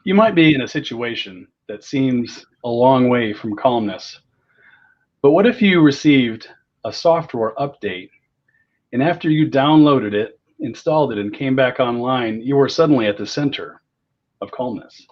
You might be in a situation that seems a long way from calmness, but what if you received a software update and after you downloaded it, installed it, and came back online, you were suddenly at the center of calmness?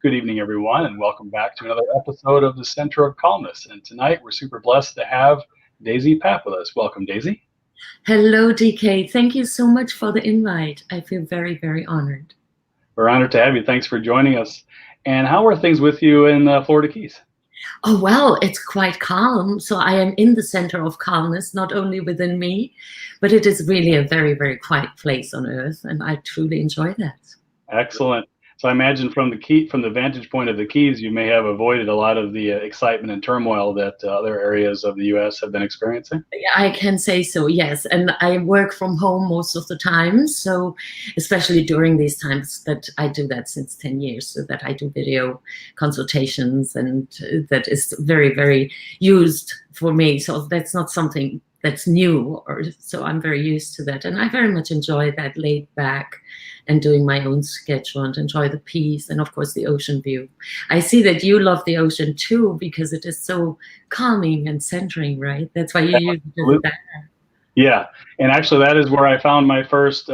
Good evening, everyone, and welcome back to another episode of the Center of Calmness. And tonight we're super blessed to have Daisy Papp with us. Welcome, Daisy. Hello, DK. Thank you so much for the invite. I feel very, very honored. We're honored to have you. Thanks for joining us. And how are things with you in Florida Keys? Oh, well, it's quite calm. So I am in the center of calmness, not only within me, but it is really a very, very quiet place on earth. And I truly enjoy that. Excellent. So I imagine from the vantage point of the Keys, you may have avoided a lot of the excitement and turmoil that other areas of the U.S. have been experiencing. I can say so, yes. And I work from home most of the time. So especially during these times that I do that since 10 years, so that I do video consultations, and that is very, very used for me. So that's not something that's new, so I'm very used to that. And I very much enjoy that, laid back and doing my own schedule, and enjoy the peace and of course the ocean view. I see that you love the ocean too, because it is so calming and centering, right? That's why you use it that. Yeah, and actually that is where I found my first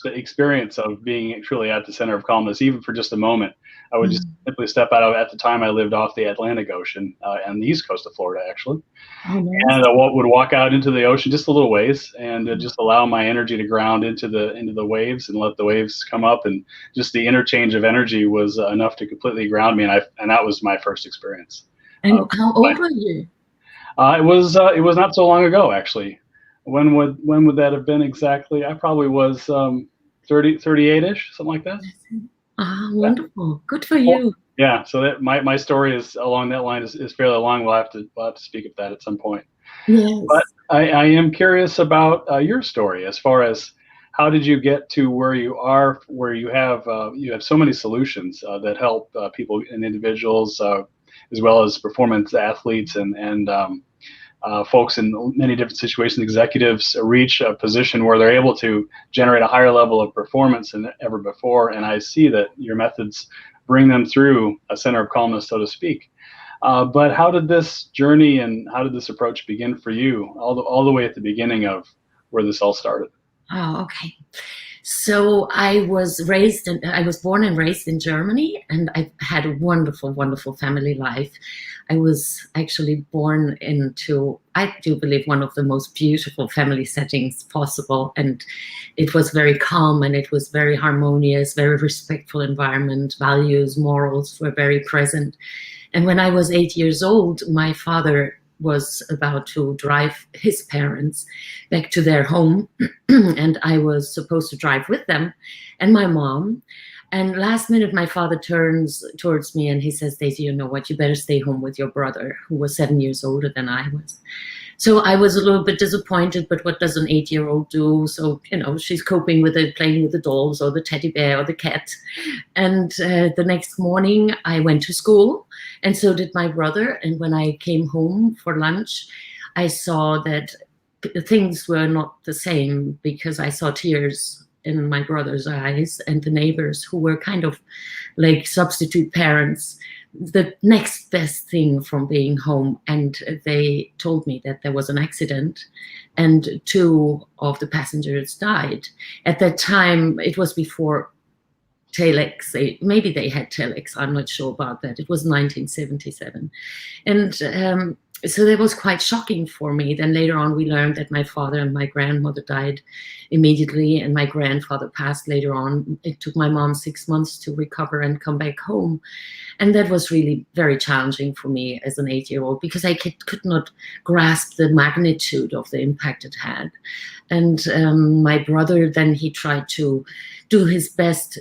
experience of being truly at the center of calmness. Even for just a moment, I would just simply step out of. At the time, I lived off the Atlantic Ocean on the east coast of Florida, actually. Oh, nice. And I would walk out into the ocean just a little ways, and just allow my energy to ground into the waves, and let the waves come up, and just the interchange of energy was enough to completely ground me. And that was my first experience. And how old were you? It was not so long ago, actually. When would that have been exactly? I probably was 38-ish, something like that. Ah, wonderful. Yeah. Good for you. Yeah, so that my story is along that line is fairly long. We'll have to speak of that at some point. Yes. But I am curious about your story, as far as how did you get to where you are, where you have so many solutions that help people and individuals, as well as performance athletes and folks in many different situations, executives, reach a position where they're able to generate a higher level of performance than ever before. And I see that your methods bring them through a center of calmness, so to speak. But how did this journey and how did this approach begin for you, all the way at the beginning of where this all started? Oh, okay. So I was born and raised in Germany, and I had a wonderful, wonderful family life. I was actually born into, I do believe, one of the most beautiful family settings possible. And it was very calm, and it was very harmonious, very respectful environment. Values, morals were very present. And when I was 8 years old, my father was about to drive his parents back to their home, and I was supposed to drive with them and my mom. And last minute, my father turns towards me and he says, "Daisy, you know what? You better stay home with your brother," who was 7 years older than I was. So I was a little bit disappointed, but what does an 8-year-old do? So, she's coping with it, playing with the dolls or the teddy bear or the cat. And the next morning I went to school, and so did my brother. And when I came home for lunch, I saw that things were not the same, because I saw tears in my brother's eyes, and the neighbors, who were kind of like substitute parents, the next best thing from being home. And they told me that there was an accident and 2 of the passengers died. At that time, it was before telex. Maybe they had telex, I'm not sure about that. It was 1977. And so that was quite shocking for me. Then later on, we learned that my father and my grandmother died immediately, and my grandfather passed later on. It took my mom 6 months to recover and come back home. And that was really very challenging for me as an 8-year-old, because I could not grasp the magnitude of the impact it had. And my brother, then he tried to do his best,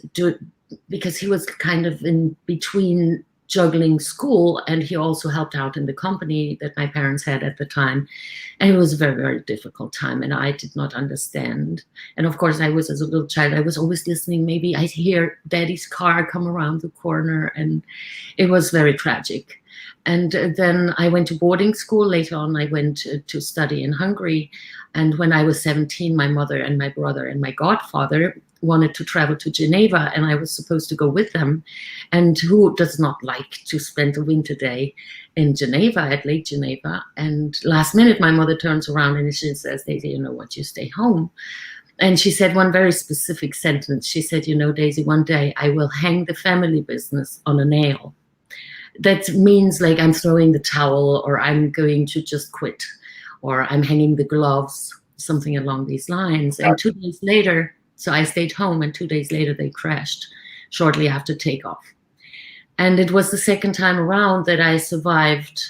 because he was kind of in between juggling school, and he also helped out in the company that my parents had at the time. And it was a very, very difficult time, and I did not understand. And of course, I was, as a little child, I was always listening. Maybe I'd hear daddy's car come around the corner, and it was very tragic. And then I went to boarding school. Later on, I went to study in Hungary. And when I was 17, my mother and my brother and my godfather wanted to travel to Geneva, and I was supposed to go with them. And who does not like to spend a winter day in Geneva, at Lake Geneva? And last minute, my mother turns around and she says, Daisy, you know what, you stay home. And she said one very specific sentence. She said, you know, Daisy, one day I will hang the family business on a nail. That means like I'm throwing the towel, or I'm going to just quit, or I'm hanging the gloves, something along these lines. And 2 days later, so I stayed home, and 2 days later they crashed shortly after takeoff. And it was the second time around that I survived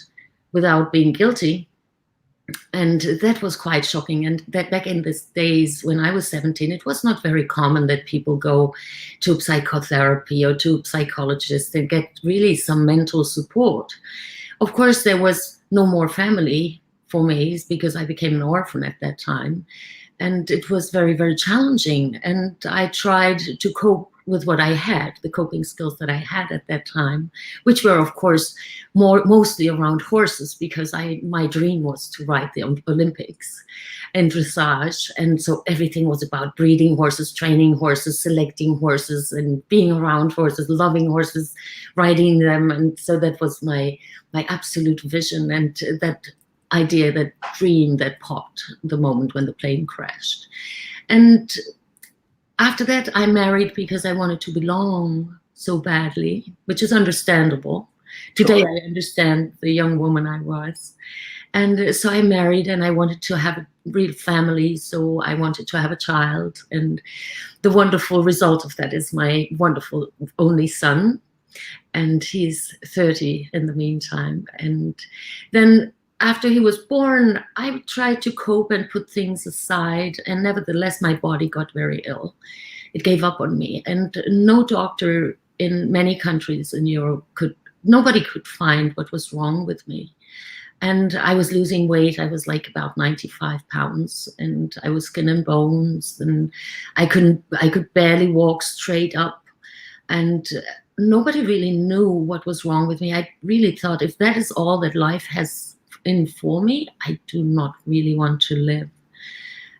without being guilty. And that was quite shocking. And that back in these days when I was 17, it was not very common that people go to psychotherapy or to psychologists and get really some mental support. Of course, there was no more family for me because I became an orphan at that time. And it was very, very challenging. And I tried to cope with what I had, the coping skills that I had at that time, which were, of course, mostly around horses, because my dream was to ride the Olympics and dressage. And so everything was about breeding horses, training horses, selecting horses, and being around horses, loving horses, riding them. And so that was my absolute vision. And that idea, that dream that popped the moment when the plane crashed. And after that, I married because I wanted to belong so badly, which is understandable. Today, I understand the young woman I was. And so I married, and I wanted to have a real family. So I wanted to have a child. And the wonderful result of that is my wonderful only son. And he's 30 in the meantime. And then after he was born, I tried to cope and put things aside. And nevertheless, my body got very ill. It gave up on me. And no doctor in many countries in Europe nobody could find what was wrong with me. And I was losing weight. I was like about 95 pounds, and I was skin and bones, and I could barely walk straight up. And nobody really knew what was wrong with me. I really thought, if that is all that life has in for me, I do not really want to live.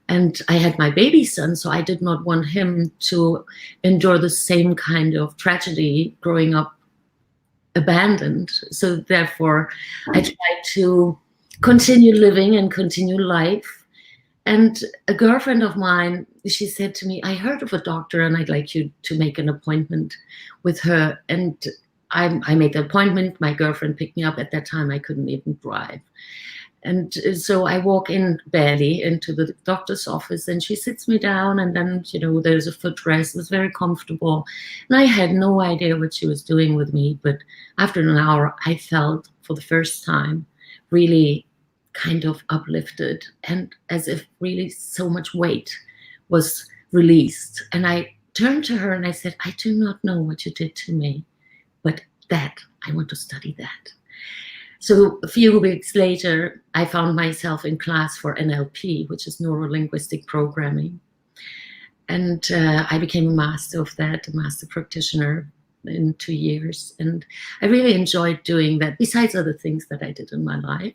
And I had my baby son, so I did not want him to endure the same kind of tragedy growing up abandoned. So therefore, I tried to continue living and continue life. And a girlfriend of mine, she said to me, I heard of a doctor and I'd like you to make an appointment with her. And I made the appointment. My girlfriend picked me up. At that time, I couldn't even drive. And so I walk in barely into the doctor's office, and she sits me down, and then, there's a footrest. It was very comfortable. And I had no idea what she was doing with me. But after an hour, I felt for the first time really kind of uplifted, and as if really so much weight was released. And I turned to her and I said, I do not know what you did to me, but I want to study that. So a few weeks later, I found myself in class for NLP, which is neuro-linguistic programming. And I became a master of that, a master practitioner in 2 years. And I really enjoyed doing that, besides other things that I did in my life.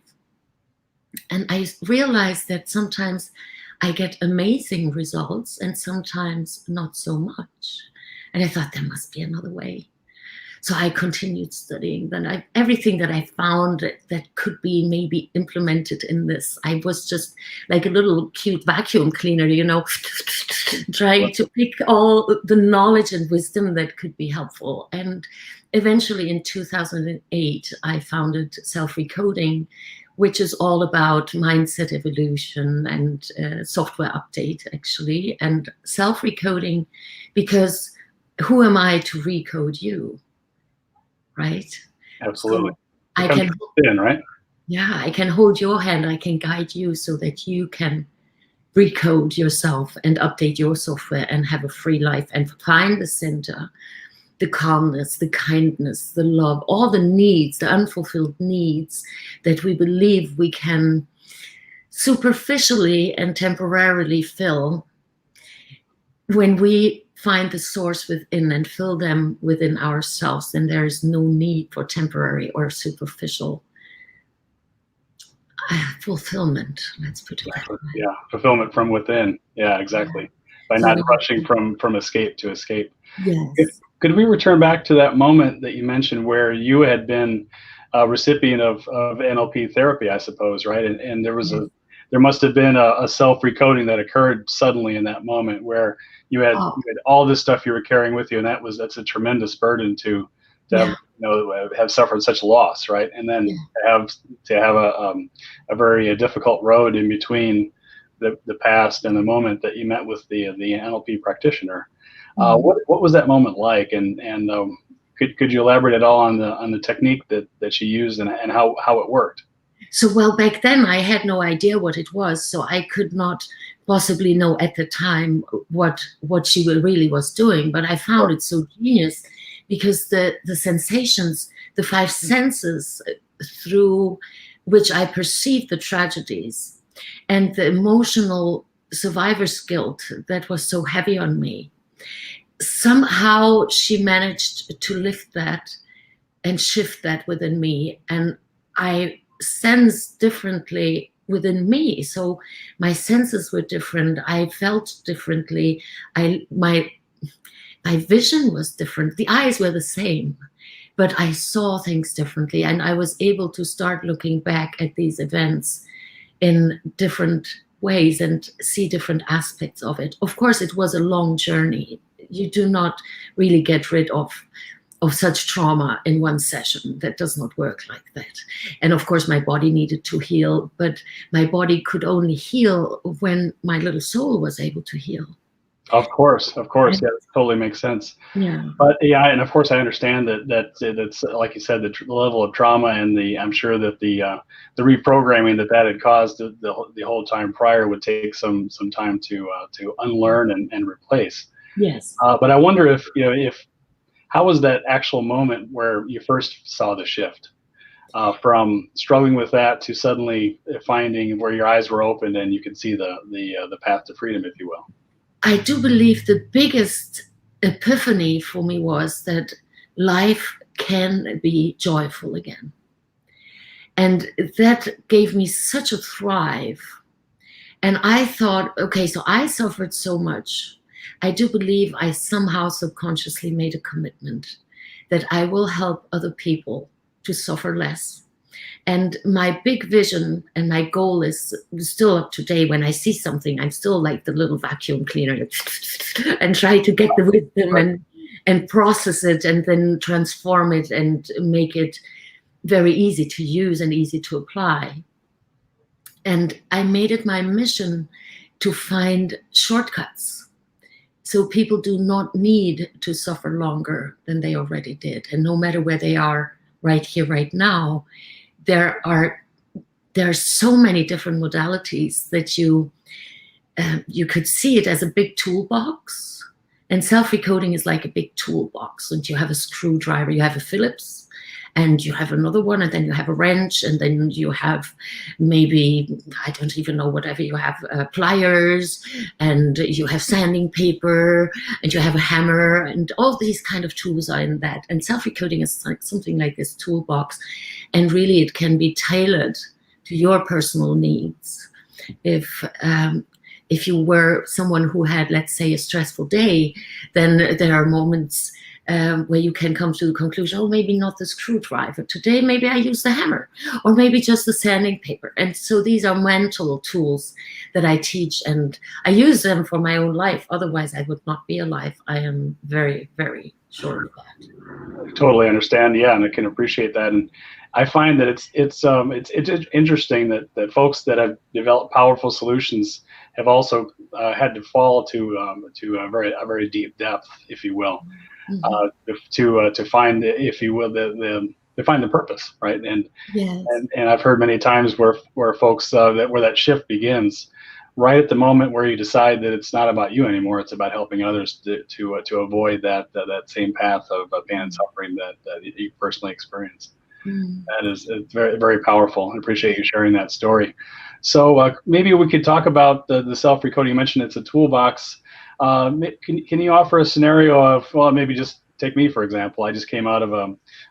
And I realized that sometimes I get amazing results and sometimes not so much. And I thought there must be another way. So I continued studying. Then everything that I found that could be maybe implemented in this, I was just like a little cute vacuum cleaner, trying to pick all the knowledge and wisdom that could be helpful. And eventually in 2008, I founded Self-Recoding, which is all about mindset evolution and software update, actually, and self-recoding, because who am I to recode you? Right? Absolutely. So I can right? Yeah, I can hold your hand, I can guide you so that you can recode yourself and update your software and have a free life and find the center the calmness, the kindness, the love, all the needs, the unfulfilled needs that we believe we can superficially and temporarily fill, when we find the source within and fill them within ourselves, then there is no need for temporary or superficial fulfillment. Let's put it that Exactly. way. Yeah, fulfillment from within. Yeah, exactly. By not Yeah. rushing from escape to escape. Yes. Could we return back to that moment that you mentioned where you had been a recipient of NLP therapy, I suppose, right? And Yes. there must have been a self-recoding that occurred suddenly in that moment where Oh, you had all this stuff you were carrying with you, and that's a tremendous burden to have, yeah. have suffered such loss, right? And then Yeah. to have a very difficult road in between the past and the moment that you met with the NLP practitioner. Mm. What was that moment like? And could you elaborate at all on the technique that she used and how it worked? So, well, back then I had no idea what it was, so I could not possibly know at the time what she really was doing. But I found Sure. it so genius because the sensations, the five senses through which I perceived the tragedies, and the emotional survivor's guilt that was so heavy on me. Somehow she managed to lift that and shift that within me, and I sense differently within me. So my senses were different, I felt differently, I my vision was different, the eyes were the same, but I saw things differently, and I was able to start looking back at these events in different ways and see different aspects of it. Of course, it was a long journey. You do not really get rid of such trauma in one session. That does not work like that. And of course, my body needed to heal, but my body could only heal when my little soul was able to heal. Of course, And yeah, that totally makes sense. yeah, But yeah, and of course I understand that's like you said, the level of trauma and I'm sure that the reprogramming that had caused the whole time prior would take some time to unlearn and replace. yes. But I wonder if if how was that actual moment where you first saw the shift from struggling with that to suddenly finding where your eyes were opened and you could see the path to freedom, if you will. I do believe the biggest epiphany for me was that life can be joyful again. And that gave me such a thrive. And I thought, okay, so I suffered so much. I do believe I somehow subconsciously made a commitment that I will help other people to suffer less. And my big vision and my goal is still up to date. When I see something, I'm still like the little vacuum cleaner and try to get the wisdom Right. and process it and then transform it and make it very easy to use and easy to apply. And I made it my mission to find shortcuts so people do not need to suffer longer than they already did. And no matter where they are right here, right now, there are so many different modalities that you could see it as a big toolbox. And self-recoding is like a big toolbox. And you have a screwdriver, you have a Phillips, and you have another one, and then you have a wrench, and then you have maybe, I don't even know, whatever you have, pliers, and you have sanding paper, and you have a hammer, and all these kind of tools are in that. And self-recoding is like something like this toolbox, and really it can be tailored to your personal needs. If you were someone who had, let's say, a stressful day, then there are moments where you can come to the conclusion, oh, maybe not the screwdriver. Today, maybe I use the hammer, or maybe just the sanding paper. And so these are mental tools that I teach, and I use them for my own life. Otherwise, I would not be alive. I am very, very sure of that. Totally understand. Yeah, and I can appreciate that. And I find that it's interesting that folks that have developed powerful solutions have also had to fall to a very deep depth, if you will, Mm-hmm. to find, if you will, to find the purpose, right? Yes. And I've heard many times where folks where that shift begins right at the moment where you decide that it's not about you anymore, it's about helping others to avoid that same path of pain and suffering that you personally experienced. Mm. That is it's very, very powerful. I appreciate you sharing that story. So maybe we could talk about the self-recoding. You mentioned it's a toolbox. Can you offer a scenario of, well, maybe just take me for example. I just came out of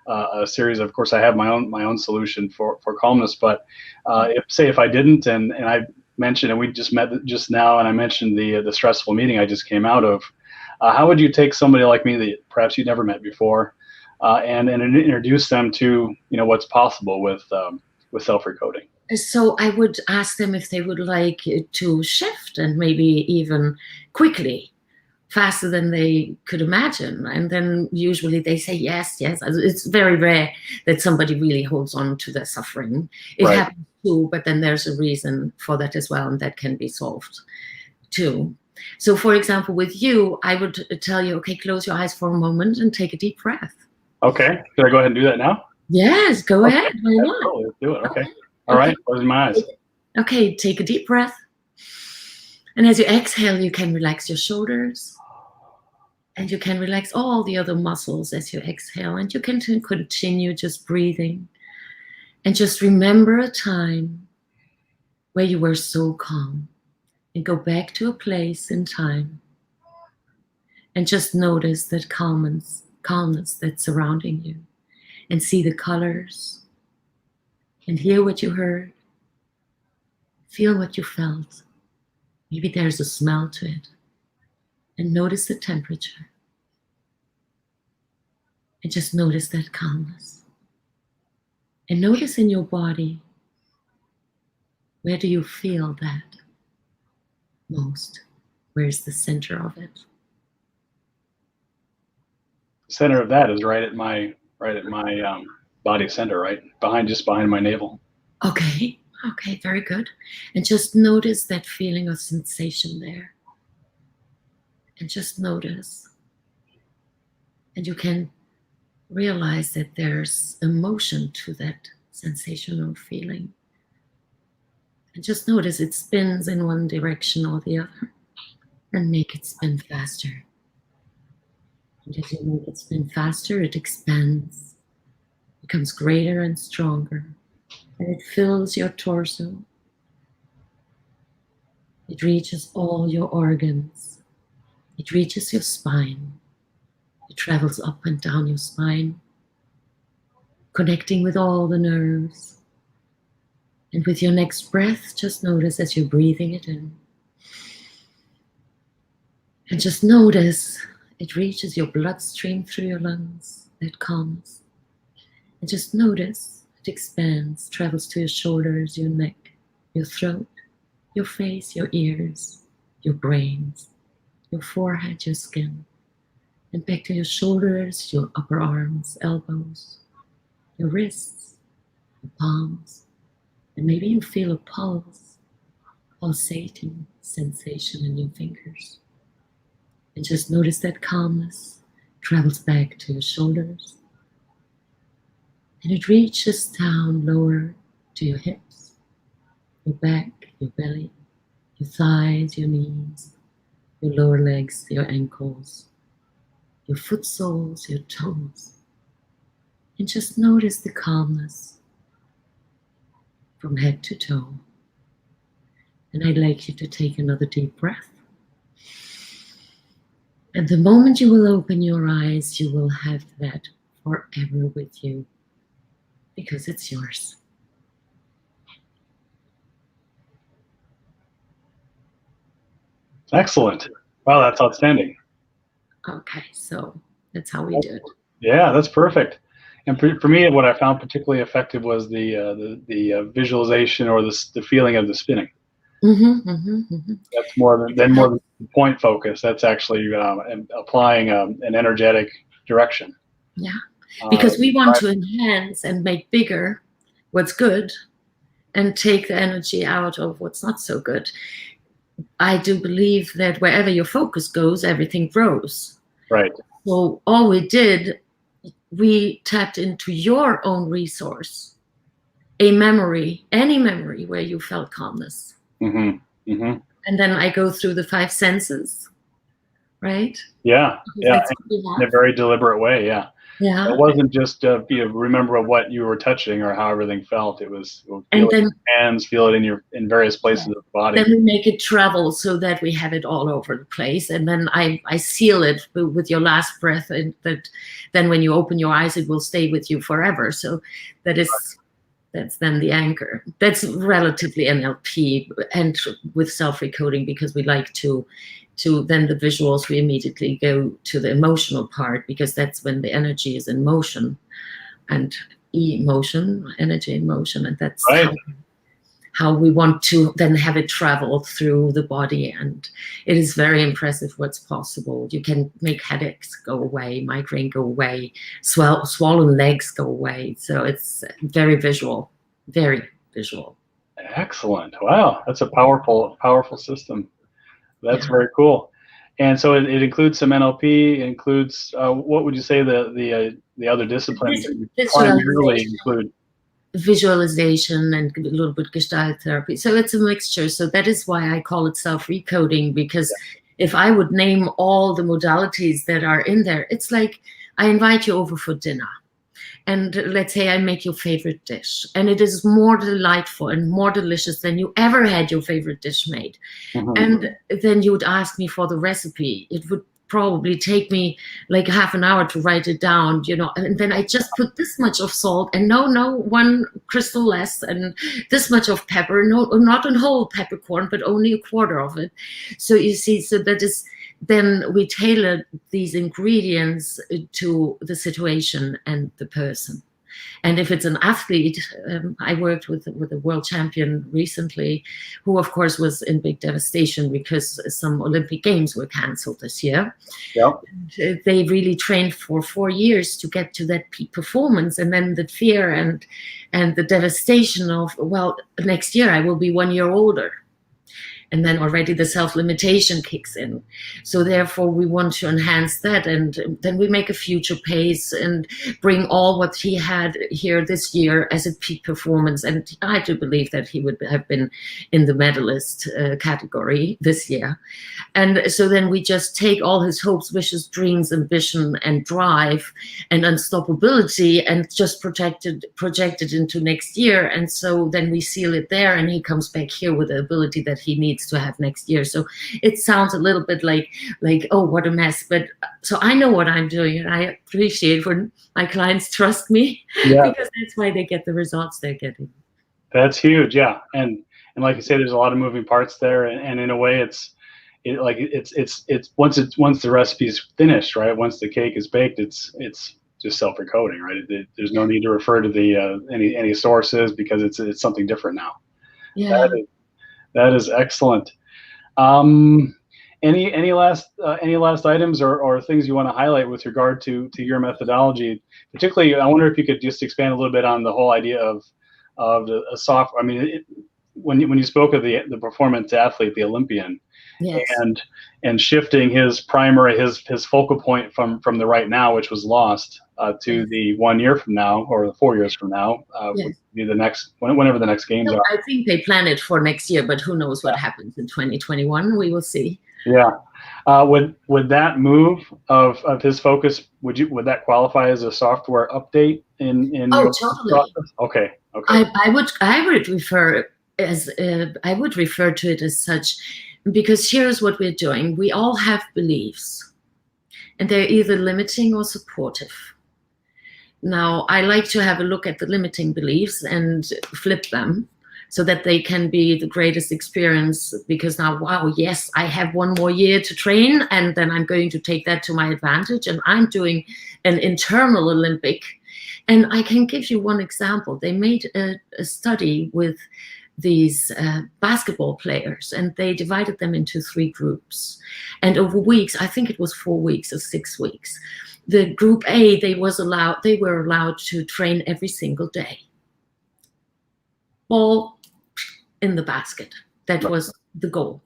a series. Of course, I have my own solution for calmness. But if I didn't, and I mentioned, and we just met just now, and I mentioned the stressful meeting I just came out of. How would you take somebody like me that perhaps you'd never met before, and introduce them to what's possible with self-recoding? So I would ask them if they would like to shift, and maybe even quickly, faster than they could imagine. And then usually they say yes, yes. It's very rare that somebody really holds on to their suffering. It Right. happens too, but then there's a reason for that as well, and that can be solved too. So for example, with you, I would tell you, okay, close your eyes for a moment and take a deep breath. Okay. Should I go ahead and do that now? Yes, go Okay. ahead. Why not? Absolutely. Let's do it. Okay. Okay. All Okay. right. Closing my eyes. Okay, take a deep breath. And as you exhale, you can relax your shoulders. And you can relax all the other muscles as you exhale. And you can continue just breathing. And just remember a time where you were so calm. And go back to a place in time. And just notice that calmness that's surrounding you. And see the colors. And hear what you heard. Feel what you felt. Maybe there's a smell to it. And notice the temperature. And just notice that calmness. And notice in your body, where do you feel that most? Where's the center of it? The center of that is right at my body center, right just behind my navel. Okay, very good. And just notice that feeling of sensation there. And just notice. And you can realize that there's emotion to that sensational feeling. And just notice it spins in one direction or the other, and make it spin faster. And as you make it spin faster, it expands, becomes greater and stronger, and it fills your torso. It reaches all your organs. It reaches your spine. It travels up and down your spine, connecting with all the nerves. And with your next breath, just notice as you're breathing it in. And just notice it reaches your bloodstream through your lungs, that calmness. And just notice it expands, travels to your shoulders, your neck, your throat, your face, your ears, your brains, your forehead, your skin. And back to your shoulders, your upper arms, elbows, your wrists, your palms. And maybe you feel a pulsating sensation in your fingers. And just notice that calmness travels back to your shoulders. And it reaches down lower to your hips, your back, your belly, your thighs, your knees, your lower legs, your ankles, your foot soles, your toes. And just notice the calmness from head to toe. And I'd like you to take another deep breath. And the moment you will open your eyes, you will have that forever with you, because it's yours. Excellent. Wow, that's outstanding. Okay, so that's how we do it. Yeah, that's perfect. And for me, what I found particularly effective was the visualization or the feeling of the spinning. That's more than the point focus. That's actually applying an energetic direction. Yeah, because we want to enhance and make bigger what's good and take the energy out of what's not so good. I do believe that wherever your focus goes, everything grows. Right. So all we did, we tapped into your own resource, a memory, any memory where you felt calmness. Mm-hmm. Mm-hmm. And then I go through the five senses, right? Yeah, Because yeah, that's what we in a have. very deliberate way. Yeah. It Yeah. wasn't just remember what you were touching or how everything felt. It was feel And it in then your hands, feel it in various places of the then body. we make it travel so that we have it all over the place, and then I seal it with your last breath, and that then when you open your eyes it will stay with you forever. So that is that's then the anchor. That's relatively NLP and with self-recoding, because we like to then the visuals, we immediately go to the emotional part, because that's when the energy is in motion, and emotion, energy in motion, and that's Right. how we want to then have it travel through the body. And it is very impressive what's possible. You can make headaches go away, migraine go away, swollen legs go away. So it's very visual, very visual. Excellent. Wow, that's a powerful system. That's Yeah. very cool. And so it includes some NLP. It includes what would you say the other disciplines that you primarily Visualization, include? visualization, and a little bit gestalt therapy. So it's a mixture. So that is why I call it self-recoding, because if I would name all the modalities that are in there, it's like I invite you over for dinner. And let's say I make your favorite dish, and it is more delightful and more delicious than you ever had your favorite dish made. Mm-hmm. And then you would ask me for the recipe. It would probably take me like half an hour to write it down, and then I just put this much of salt, and no, one crystal less, and this much of pepper, no, not a whole peppercorn, but only a quarter of it. So you see, so that is, then we tailor these ingredients to the situation and the person. And if it's an athlete, I worked with a world champion recently, who of course was in big devastation because some Olympic Games were cancelled this year. Yep. They really trained for 4 years to get to that peak performance, and then the fear and the devastation of, well, next year I will be 1 year older. And then already the self-limitation kicks in. So therefore we want to enhance that, and then we make a future pace and bring all what he had here this year as a peak performance. And I do believe that he would have been in the medalist category this year. And so then we just take all his hopes, wishes, dreams, ambition, and drive and unstoppability, and just project it into next year. And so then we seal it there, and he comes back here with the ability that he needs to have next year. So it sounds a little bit like, oh, what a mess. But so I know what I'm doing, and I appreciate when my clients trust me, Yeah, because that's why they get the results they're getting. that's huge. Yeah, and like you say, there's a lot of moving parts there, and in a way, it's once the recipe's finished, right? Once the cake is baked, it's just self-recoding, right? There's no need to refer to the any sources, because it's something different now. Yeah. That is excellent. Um, any last items or things you want to highlight with regard to your methodology? Particularly, I wonder if you could just expand a little bit on the whole idea of a software. I mean, when you spoke of the performance athlete, the Olympian, Yes. and shifting his primary his focal point from the right now, which was lost, to the 1 year from now or the 4 years from now, Yes. would be the next whenever the next games No, are. I think they plan it for next year, but who knows what happens in 2021? We will see. Yeah. Would that move of his focus, would that qualify as a software update in Oh, your totally. process? Okay. I would refer I would refer to it as such, because here's what we're doing. We all have beliefs, and they're either limiting or supportive. Now, I like to have a look at the limiting beliefs and flip them so that they can be the greatest experience, because now, wow, yes, I have 1 more year to train, and then I'm going to take that to my advantage, and I'm doing an internal Olympic. And I can give you one example. They made a study with these basketball players, and they divided them into 3 groups. And over weeks, I think it was 4 weeks or 6 weeks, the group A, they were allowed to train every single day. Ball in the basket. That was the goal.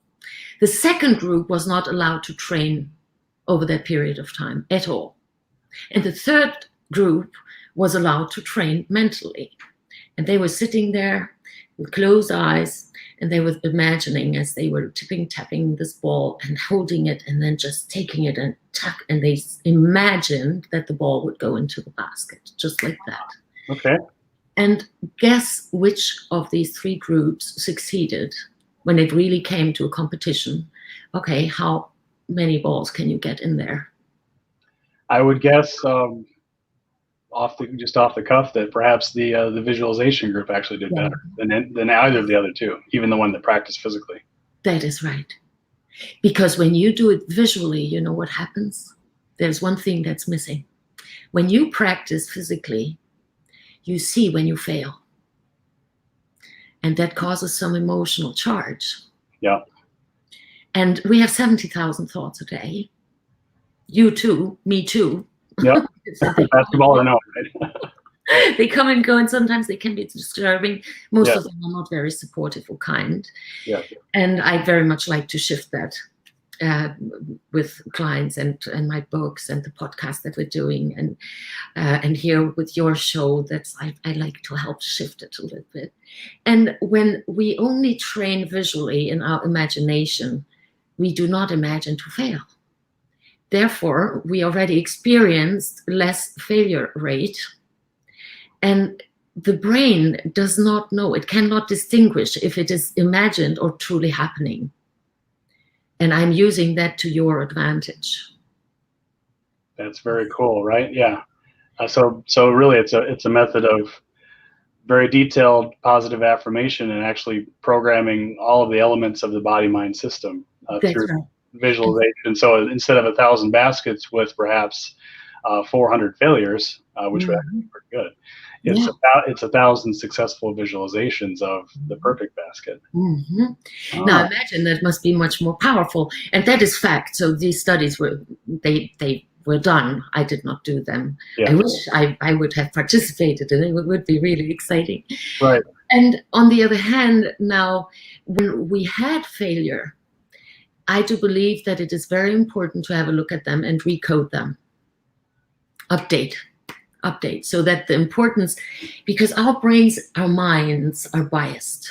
The second group was not allowed to train over that period of time at all. And the third group was allowed to train mentally. And they were sitting there with closed eyes, And they were imagining as they were tapping this ball and holding it and then just taking it and tuck. And they imagined that the ball would go into the basket, just like that. Okay. And guess which of these three groups succeeded when it really came to a competition? Okay, how many balls can you get in there? I would guess just off the cuff that perhaps the visualization group actually did better than either of the other two, even the one that practiced physically. That is right. Because when you do it visually, you know what happens? There's one thing that's missing. When you practice physically, you see when you fail. And that causes some emotional charge. Yeah. And we have 70,000 thoughts a day. You too, me too. Yeah. Basketball or no, right? They come and go, and sometimes they can be disturbing. Most of them are not very supportive or kind. Yeah. And I very much like to shift that with clients and my books and the podcast that we're doing, and here with your show, that's I like to help shift it a little bit. And when we only train visually in our imagination, we do not imagine to fail. Therefore, we already experienced less failure rate. And the brain does not know, it cannot distinguish if it is imagined or truly happening. And I'm using that to your advantage. That's very cool, right? Yeah. So really, it's a method of very detailed positive affirmation and actually programming all of the elements of the body-mind system through visualization. So instead of 1,000 baskets with perhaps 400 failures, which would actually be pretty good, it's 1,000 successful visualizations of the perfect basket. Now imagine that must be much more powerful, and that is fact. So these studies were were done. I did not do them. I wish I would have participated, and it would be really exciting. Right. And on the other hand, now when we had failure, I do believe that it is very important to have a look at them and recode them. Update, so that the importance, because our brains, our minds are biased.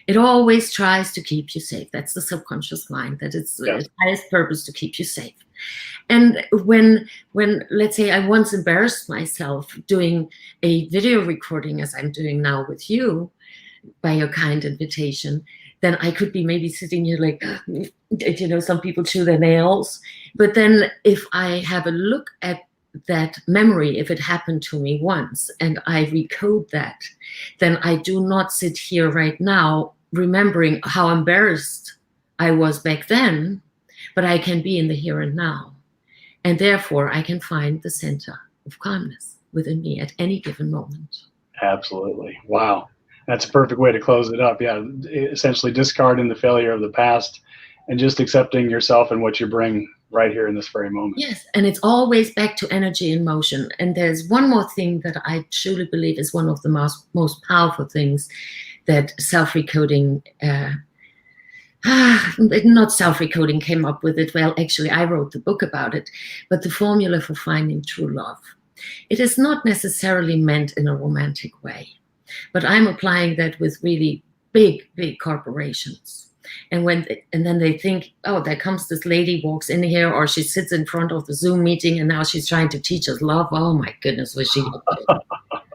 It always tries to keep you safe. That's the subconscious mind, that it's its highest purpose to keep you safe. And when let's say I once embarrassed myself doing a video recording, as I'm doing now with you, by your kind invitation, then I could be maybe sitting here like, some people chew their nails. But then if I have a look at that memory, if it happened to me once, and I recode that, then I do not sit here right now remembering how embarrassed I was back then, but I can be in the here and now. And therefore, I can find the center of calmness within me at any given moment. Absolutely. Wow. That's a perfect way to close it up. Yeah, essentially discarding the failure of the past and just accepting yourself and what you bring right here in this very moment. Yes, and it's always back to energy and motion. And there's one more thing that I truly believe is one of the most powerful things that self-recoding, not self-recoding came up with it. Well, actually, I wrote the book about it, but the formula for finding true love. It is not necessarily meant in a romantic way, but I'm applying that with really big corporations. And then they think, oh, there comes this lady, walks in here, or she sits in front of the Zoom meeting, and now she's trying to teach us love. Oh my goodness, was she good.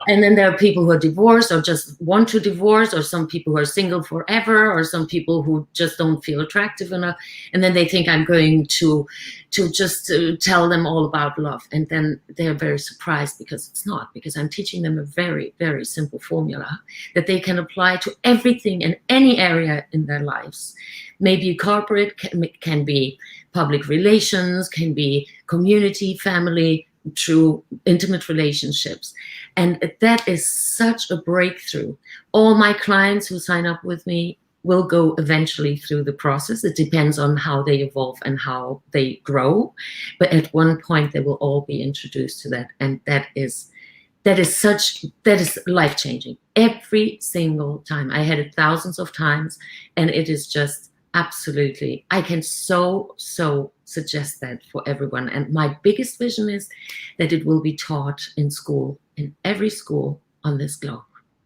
And then there are people who are divorced or just want to divorce, or some people who are single forever, or some people who just don't feel attractive enough. And then they think I'm going to just tell them all about love. And then they're very surprised because it's not, because I'm teaching them a very, very simple formula that they can apply to everything in any area in their lives. Maybe corporate, can be public relations, can be community, family, through intimate relationships. And that is such a breakthrough. All my clients who sign up with me will go eventually through the process. It depends on how they evolve and how they grow. But at one point, they will all be introduced to that. And that is life-changing. Every single time. I had it thousands of times, and it is just absolutely, I can so suggest that for everyone. And my biggest vision is that it will be taught in school, in every school on this globe.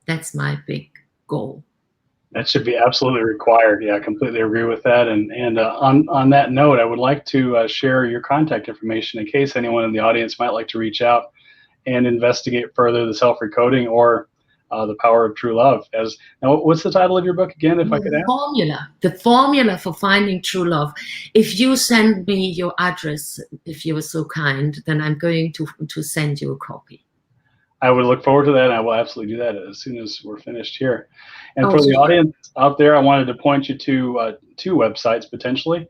That's my big goal. That should be absolutely required. Yeah, I completely agree with that. And on that note, I would like to share your contact information in case anyone in the audience might like to reach out and investigate further the self-recoding or the power of true love. As now, what's the title of your book again, if I could ask? The formula for finding true love. If you send me your address, if you are so kind, then I'm going to send you a copy. I would look forward to that, and I will absolutely do that as soon as we're finished here. And for the sure. audience out there, I wanted to point you to two websites potentially.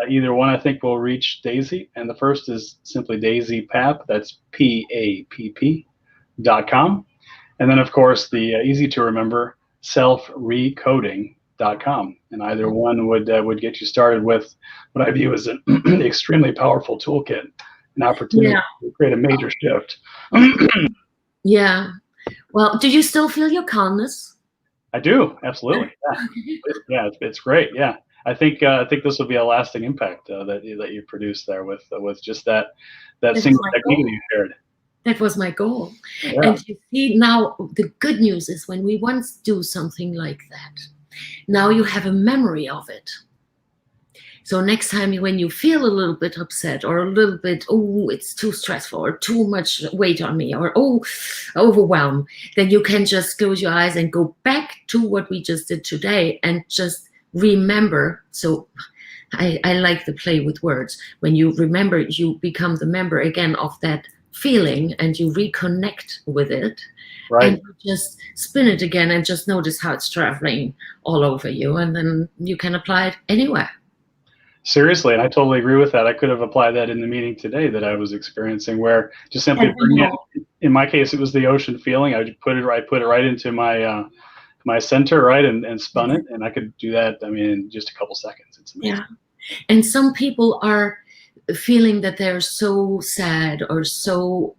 Either one I think will reach Daisy, and the first is simply Daisy Papp. That's PAPP.com. And then, of course, the easy to remember selfrecoding.com. And either one would get you started with what I view as an extremely powerful toolkit, an opportunity to create a major shift. Yeah. Well, do you still feel your calmness? I do, absolutely. Yeah, yeah, it's great. Yeah, I think this will be a lasting impact that you produce there with just that single technique that you shared. That was my goal. Yeah. And you see, now the good news is when we once do something like that, now you have a memory of it. So next time when you feel a little bit upset or a little bit, oh, it's too stressful or too much weight on me or, oh, overwhelmed, then you can just close your eyes and go back to what we just did today and just remember. So I like the play with words. When you remember, you become the member again of that feeling and you reconnect with it. Right. And you just spin it again and just notice how it's traveling all over you. And then you can apply it anywhere. Seriously, and I totally agree with that. I could have applied that in the meeting today that I was experiencing, where just simply bring it. In my case, it was the ocean feeling. I put it right into my my center, right, and spun it, and I could do that. I mean, in just a couple seconds. It's amazing. Yeah, and some people are feeling that they're so sad or so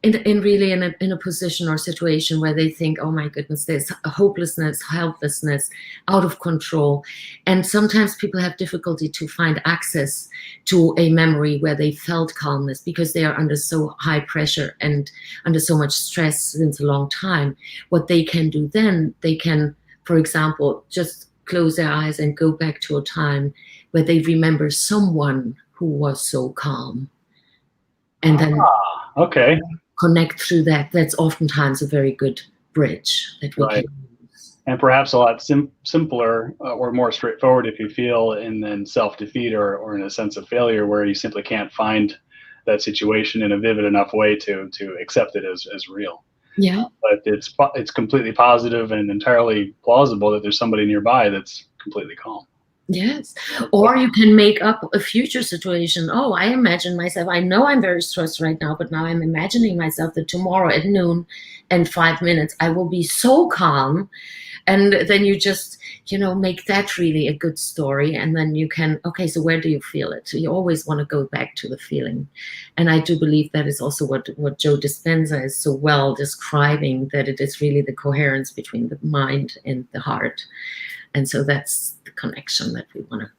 really in a position or situation where they think, oh my goodness, there's hopelessness, helplessness, out of control. And sometimes people have difficulty to find access to a memory where they felt calmness because they are under so high pressure and under so much stress since a long time. What they can do then, they can, for example, just close their eyes and go back to a time where they remember someone who was so calm. And then okay. Connect through that. That's oftentimes a very good bridge that we can use. And perhaps a lot simpler or more straightforward if you feel in self-defeat or in a sense of failure where you simply can't find that situation in a vivid enough way to accept it as real. Yeah. But it's completely positive and entirely plausible that there's somebody nearby that's completely calm. Yes. Or you can make up a future situation. Oh, I imagine myself, I know I'm very stressed right now, but now I'm imagining myself that tomorrow at noon and 5 minutes, I will be so calm. And then you just, make that really a good story. And then you can, okay, so where do you feel it? So you always want to go back to the feeling. And I do believe that is also what Joe Dispenza is so well describing, that it is really the coherence between the mind and the heart. And so that's the connection that we want to.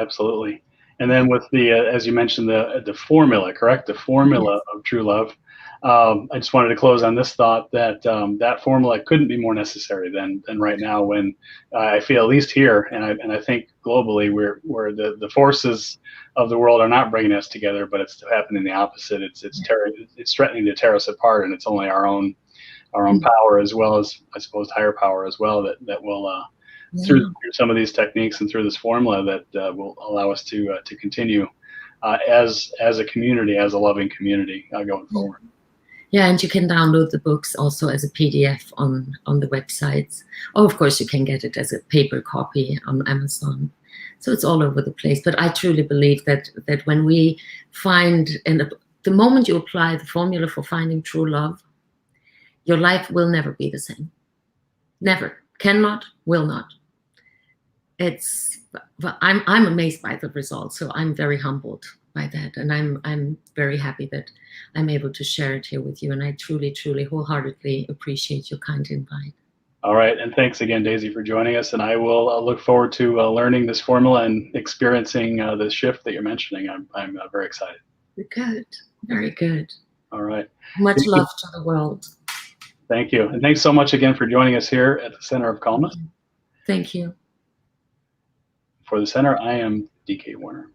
Absolutely. And then with the, as you mentioned, the formula, correct? The formula of true love. I just wanted to close on this thought that that formula couldn't be more necessary than right now when I feel, at least here, and I think globally, where the forces of the world are not bringing us together, but it's happening the opposite. It's threatening to tear us apart, and it's only our own power, as well as, I suppose, higher power as well, that will through some of these techniques and through this formula that will allow us to continue as a community, as a loving community going forward. Yeah, and you can download the books also as a PDF on the websites. Or of course, you can get it as a paper copy on Amazon. So it's all over the place. But I truly believe that when we find, and the moment you apply the formula for finding true love, your life will never be the same. Never. Cannot, will not. I'm amazed by the results, so I'm very humbled by that, and I'm very happy that I'm able to share it here with you, and I truly, truly, wholeheartedly appreciate your kind invite. All right, and thanks again, Daisy, for joining us, and I will look forward to learning this formula and experiencing the shift that you're mentioning. I'm very excited. Good, very good. All right. Much love to the world. Thank you. And thanks so much again for joining us here at the Center of Thank Calmness. you. Thank you. For the Center, I am DK Warner.